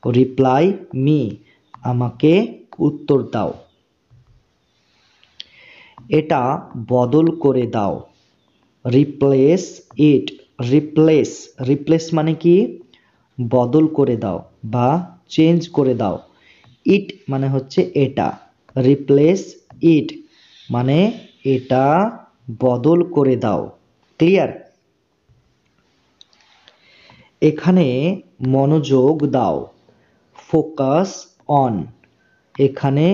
রিপ্লাই মি আমাকে উত্তর দাও। এটা বদল করে দাও, রিপ্লেস ইট। রিপ্লেস, রিপ্লেস মানে কি বদল করে দাও বা চেঞ্জ করে দাও। ইট মানে হচ্ছে এটা, রিপ্লেস ইট মানে এটা বদল করে দাও। ক্লিয়ার? এখানে মনোযোগ দাও, ফোকাস অন। এখানে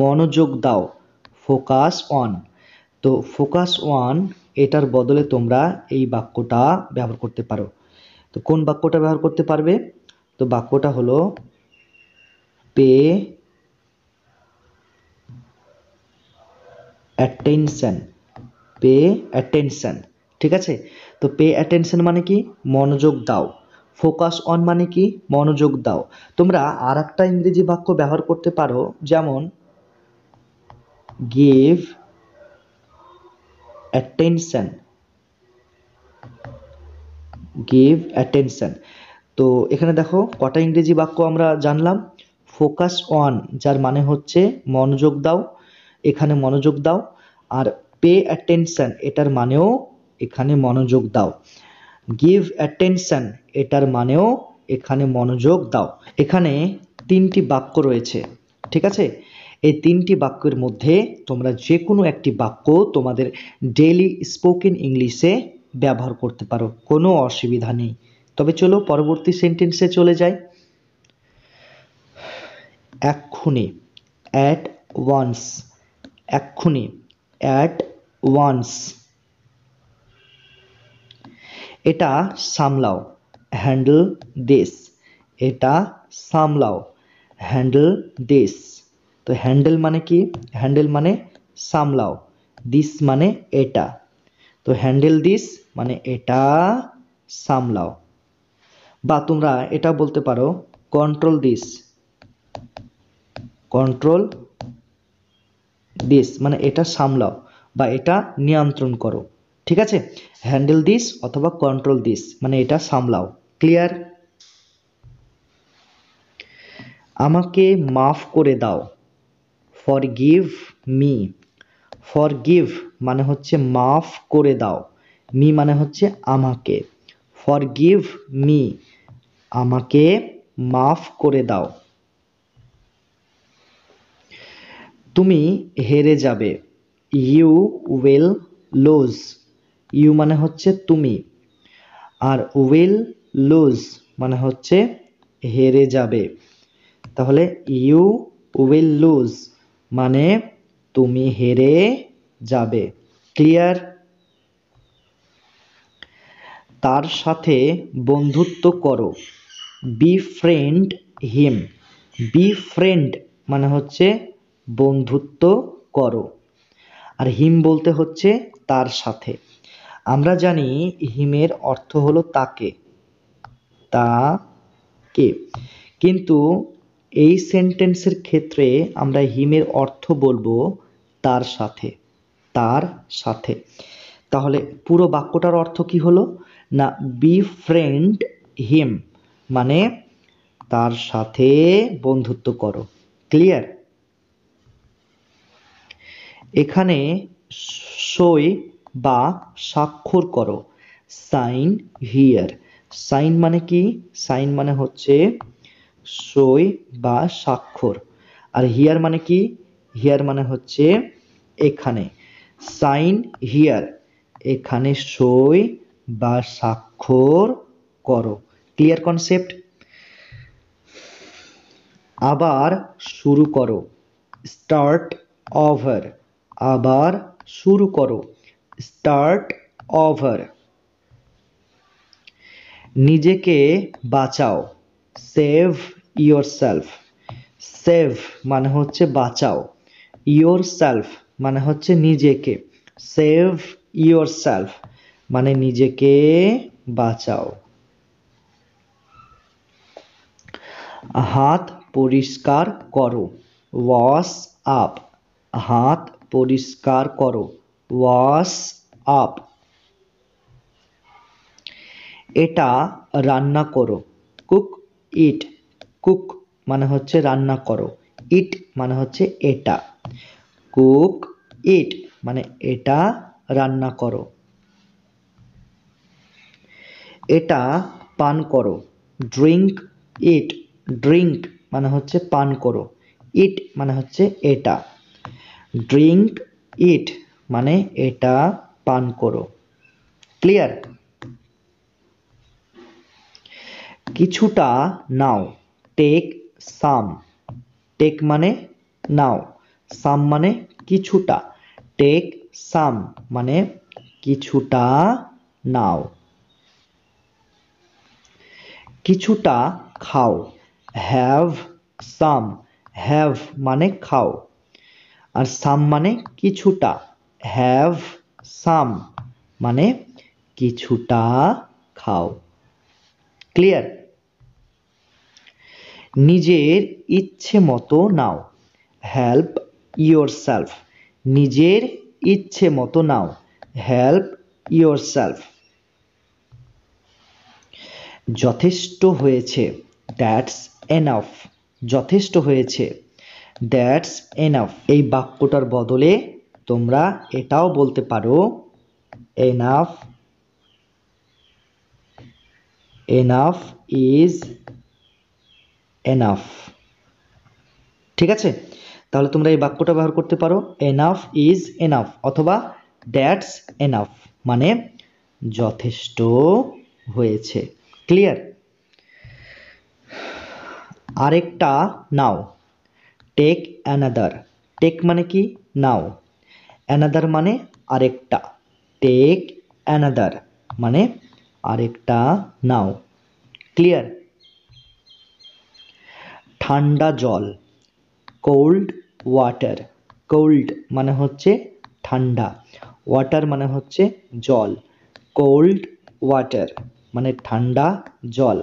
মনোযোগ দাও, ফোকাস অন। তো ফোকাস অন এটার বদলে তোমরা এই বাক্যটা ব্যবহার করতে পারো। তো কোন বাক্যটা ব্যবহার করতে পারবে? তো বাক্যটা হলো পে অ্যাটেনশন, পে অ্যাটেনশন। ঠিক আছে, তো পে অ্যাটেনশন মানে কি? মনোযোগ দাও। ফোকাস অন মানে কি? মনোযোগ দাও। তোমরা আর একটা ইংরেজি বাক্য ব্যবহার করতে পারো, যেমন গিভ অ্যাটেনশন, গিভ অ্যাটেনশন। তো এখানে দেখো কটা ইংরেজি বাক্য আমরা জানলাম। ফোকাস অন, যার মানে হচ্ছে মনোযোগ দাও, এখানে মনোযোগ দাও। আর পে অ্যাটেনশন, এটার মানেও এখানে মনোযোগ দাও। গিভ অ্যাটেনশন, এটার মানেও এখানে মনোযোগ দাও। এখানে তিনটি বাক্য রয়েছে, ঠিক আছে? এই তিনটি বাক্যের মধ্যে তোমরা যে কোনো একটি বাক্য তোমাদের ডেইলি স্পোকেন ইংলিশে ব্যবহার করতে পারো, কোনো অসুবিধা নেই। তবে চলো পরবর্তী সেন্টেন্সে চলে যাই। এক্ষুনি, অ্যাট ওয়ান্স, এক্ষুনি, অ্যাট ওয়ান্স। এটা সামলাও, হ্যান্ডেল দিস, এটা সামলাও, হ্যান্ডেল দিস। তো হ্যান্ডেল মানে কি? হ্যান্ডেল মানে সামলাও, দিস মানে এটা। তো হ্যান্ডেল দিস মানে এটা সামলাও। বা তোমরা এটা বলতে পারো কন্ট্রোল দিস, কন্ট্রোল দিস মানে এটা সামলাও বা এটা নিয়ন্ত্রণ করো। ঠিক আছে, হ্যান্ডেল দিস অথবা কন্ট্রোল দিস মানে এটা সামলাও। ক্লিয়ার? আমাকে মাফ করে দাও, ফরগিভ মি। ফরগিভ মানে হচ্ছে মাফ করে দাও, মি মানে হচ্ছে আমাকে। ফরগিভ মি, আমাকে মাফ করে দাও। তুমি হেরে যাবে, ইউ উইল লুজ। ইউ মানে হচ্ছে তুমি, আর উইল লুজ মানে হচ্ছে হেরে যাবে। তাহলে ইউ উইল লুজ মানে তুমি হেরে যাবে। ক্লিয়ার? তার সাথে বন্ধুত্ব করো, be friend him. Be friend মানে হচ্ছে বন্ধুত্ব করো, আর হিম বলতে হচ্ছে তার সাথে। আমরা জানি হিমের অর্থ হলো তাকে, তাকে, কিন্তু এই সেন্টেন্সের ক্ষেত্রে আমরা হিমের অর্থ বলবো তার সাথে, তার সাথে। তাহলে পুরো বাক্যটার অর্থ কি হলো? না, বি ফ্রেন্ড হিম মানে তার সাথে বন্ধুত্ব করো। ক্লিয়ার? এখানে সই বা স্বাক্ষর করো, সাইন হিয়ার। সাইন মানে কি? সাইন মানে হচ্ছে সই বা স্বাক্ষর। আর হিয়ার মানে কি? হিয়ার মানে হচ্ছে এখানে। সাইন হিয়ার, এখানে সই বা স্বাক্ষর করো। Clear concept? আবার শুরু করো, স্টার্ট ওভার। আবার শুরু করো, স্টার্ট ওভার। নিজেকে বাঁচাও, সেভ ইয়োরসেলফ। সেভ মানে হচ্ছে বাঁচাও, ইয়োরসেলফ মানে হচ্ছে নিজেকে। সেভ ইয়োরসেলফ মানে নিজেকে বাঁচাও। হাত পরিষ্কার করো, ওয়াশ আপ। হাত পরিষ্কার করো, ওয়াশ আপ। এটা রান্না করো, কুক ইট। কুক মানে হচ্ছে রান্না করো, ইট মানে হচ্ছে এটা। কুক ইট মানে এটা রান্না করো। এটা পান করো, ড্রিঙ্ক ইট। ড্রিঙ্ক মানে হচ্ছে পান করো, ইট মানে হচ্ছে এটা। ড্রিঙ্ক ইট মানে এটা পান করো। ক্লিয়ার? কিছুটা নাও, টেক সাম। টেক মানে নাও, সাম মানে কিছুটা। টেক সাম মানে কিছুটা নাও। কিছুটা খাও, হ্যাভ সাম। হ্যাভ মানে খাও, আর সাম মানে কিছুটা, হ্যাভ সাম মানে কিছুটা খাও। ক্লিয়ার? নিজের ইচ্ছে মতো নাও, হেল্প ইয়োর সেলফ। নিজের ইচ্ছে মতো নাও, হেল্প ইয়োর সেলফ। যথেষ্ট হয়েছে, দ্যাটস এনাফ। যথেষ্ট হয়েছে, দ্যাটস এনাফ। এই বাক্যটার বদলে তোমরা এটাও বলতে পারো, এনাফ, এনাফ ইজ এনাফ। ঠিক আছে? তাহলে তোমরা এই বাক্যটা ব্যবহার করতে পারো, এনাফ ইজ এনাফ, অথবা দ্যাটস এনাফ মানে যথেষ্ট হয়েছে। ক্লিয়ার? আরেকটা নাও, টেক অ্যানাদার। টেক মানে কি? নাও। অ্যানাদার মানে আরেকটা। টেক অ্যানাদার মানে আরেকটা নাও। ক্লিয়ার? ঠান্ডা জল, কোল্ড ওয়াটার। কোল্ড মানে হচ্ছে ঠান্ডা, ওয়াটার মানে হচ্ছে জল। কোল্ড ওয়াটার মানে ঠান্ডা জল।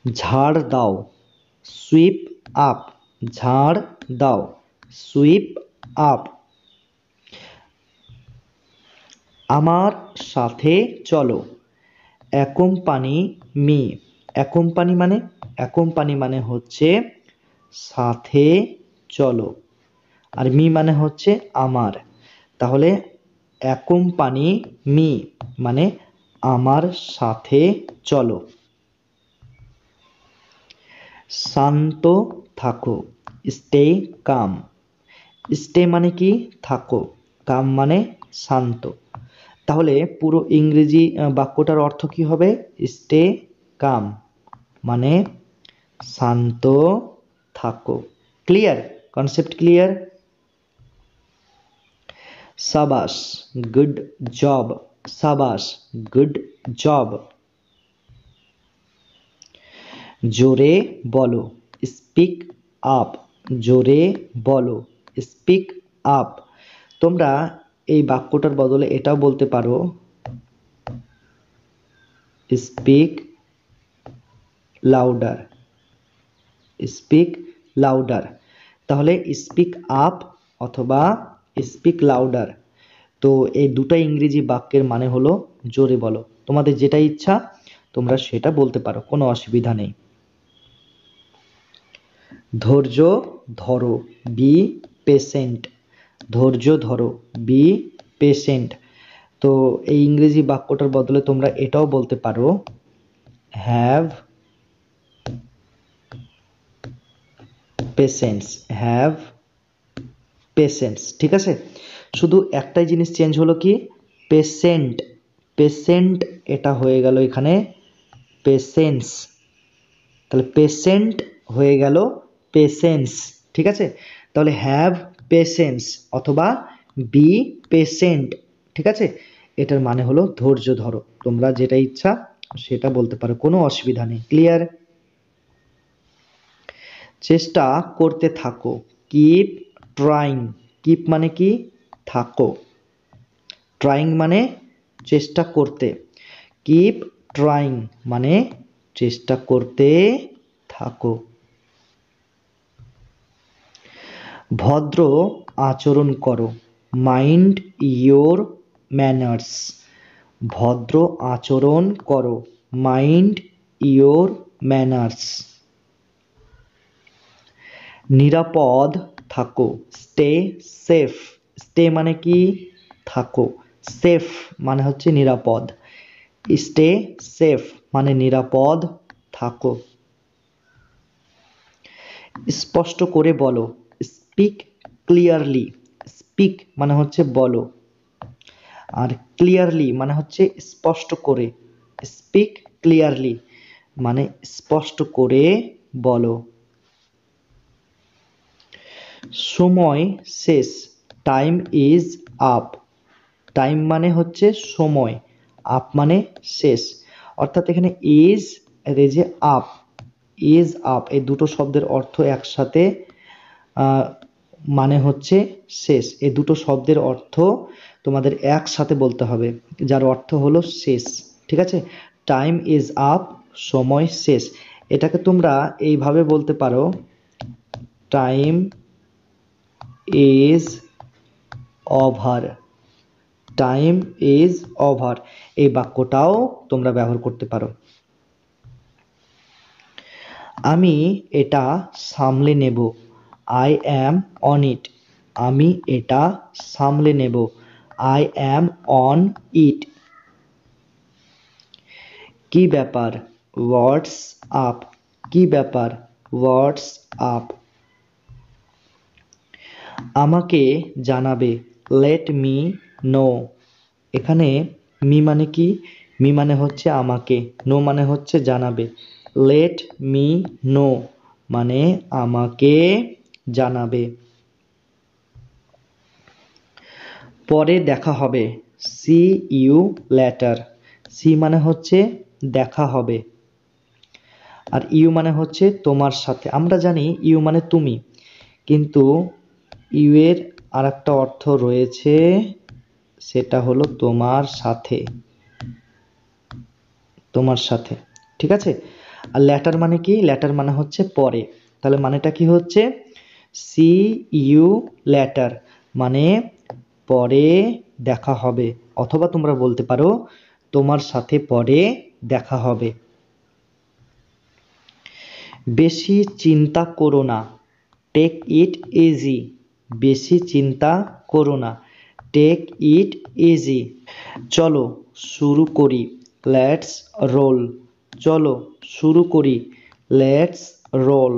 ঝাড় দাও, সুইপ আপ। ঝাড় দাও, সুইপ আপ। আমার সাথে চলো, অ্যাকম্পানি মি। অ্যাকম্পানি মানে, অ্যাকম্পানি মানে হচ্ছে সাথে চলো, আর মি মানে হচ্ছে আমার। তাহলে অ্যাকম্পানি মি মানে আমার সাথে চলো। শান্ত থাকো, স্টে কাম। স্টে মানে কি? থাকো। কাম মানে শান্ত। তাহলে পুরো ইংরেজি বাক্যটার অর্থ কি হবে? স্টে কাম মানে শান্ত থাকো। ক্লিয়ার? Concept clear? সাবাস, গুড জব। সাবাস, গুড জব। জোরে বলো, স্পিক আপ। জোরে বলো, স্পিক আপ। তোমরা এই বাক্যটার বদলে এটাও বলতে পারো, স্পিক লাউডার। Speak louder. তাহলে স্পিক আপ অথবা স্পিক লাউডার, তো এই দুটো ইংরেজি বাক্যের মানে হলো জোরে বলো। তোমাদের যেটা ইচ্ছা তোমরা সেটা বলতে পারো, কোনো অসুবিধা নেই। ধৈর্য ধরো, বি পেশেন্ট। ধৈর্য ধরো, বি পেশেন্ট। তো এই ইংরেজি বাক্যটার বদলে তোমরা এটাও বলতে পারো, হ্যাভ পেশেন্স। Have patience. ঠিক আছে? শুধু একটাই জিনিস চেঞ্জ হলো, কি? পেশেন্ট। পেশেন্ট এটা হয়ে গেল এখানে পেশেন্স। তাহলে পেশেন্ট হয়ে গেল পেশেন্স। ঠিক আছে? তাহলে হ্যাভ পেশেন্স অথবা বি পেশেন্ট। ঠিক আছে? এটার মানে হলো ধৈর্য ধরো। তোমরা যেটা ইচ্ছা সেটা বলতে পারো, কোনো অসুবিধা নেই। ক্লিয়ার? চেষ্টা করতে থাকো, কিপ ট্রাইং। কিপ মানে কি? থাকো। ট্রাইং মানে চেষ্টা করতে। কিপ ট্রাইং মানে চেষ্টা করতে থাকো। ভদ্র আচরণ করো, মাইন্ড ইয়োর ম্যানার্স। ভদ্র আচরণ করো, মাইন্ড ইয়োর ম্যানার্স। নিরাপদ থাকো, স্টে সেফ। স্টে মানে কি? থাকো। সেফ মানে হচ্ছে নিরাপদ। স্টে সেফ মানে নিরাপদ থাকো। স্পষ্ট করে বলো, স্পিক ক্লিয়ারলি। স্পিক মানে হচ্ছে বলো, আর ক্লিয়ারলি মানে হচ্ছে স্পষ্ট করে। স্পিক ক্লিয়ারলি মানে স্পষ্ট করে বলো। সময় শেষ, টাইম ইজ আপ। টাইম মানে হচ্ছে সময়, আপ মানে শেষ। অর্থাৎ এখানে ইজ আর এই যে আপ, ইজ আপ এই দুটো শব্দের অর্থ একসাথে মানে হচ্ছে শেষ। এই দুটো শব্দের অর্থ তোমাদের একসাথে বলতে হবে, যার অর্থ হলো শেষ। ঠিক আছে, টাইম ইজ আপ, সময় শেষ। এটাকে তোমরা এইভাবে বলতে পারো, time is over, time is over. এই বাক্যটাও তোমরা ব্যবহার করতে পারো। আমি এটা সামলে নেব, আই অ্যাম অন ইট। আমি এটা সামলে নেব, আই অ্যাম অন ইট। কি ব্যাপার, হোয়াটস আপ। কি ব্যাপার, হোয়াটস আপ। আমাকে জানাবে, লেট মি নো। এখানে মি মানে কি, মি মানে হচ্ছে আমাকে, নো মানে হচ্ছে জানাবে। লেট মি নো মানে আমাকে জানাবে। পরে দেখা হবে, সি ইউ লেটার। সি মানে হচ্ছে দেখা হবে, আর ইউ মানে হচ্ছে তোমার সাথে। আমরা জানি ইউ মানে তুমি, কিন্তু ইউ এর আর একটা অর্থ রয়েছে, সেটা হলো তোমার সাথে, তোমার সাথে। ঠিক আছে, আর লেটার মানে কি, লেটার মানে হচ্ছে পরে। তাহলে মানেটা কি হচ্ছে, সি ইউ লেটার মানে পরে দেখা হবে, অথবা তোমরা বলতে পারো তোমার সাথে পরে দেখা হবে। বেশি চিন্তা করো না, টেক ইট ইজি। বেশি চিন্তা করো না, টেক ইট ইজি। চলো শুরু করি, লেটস রোল। চলো শুরু করি, লেটস রোল।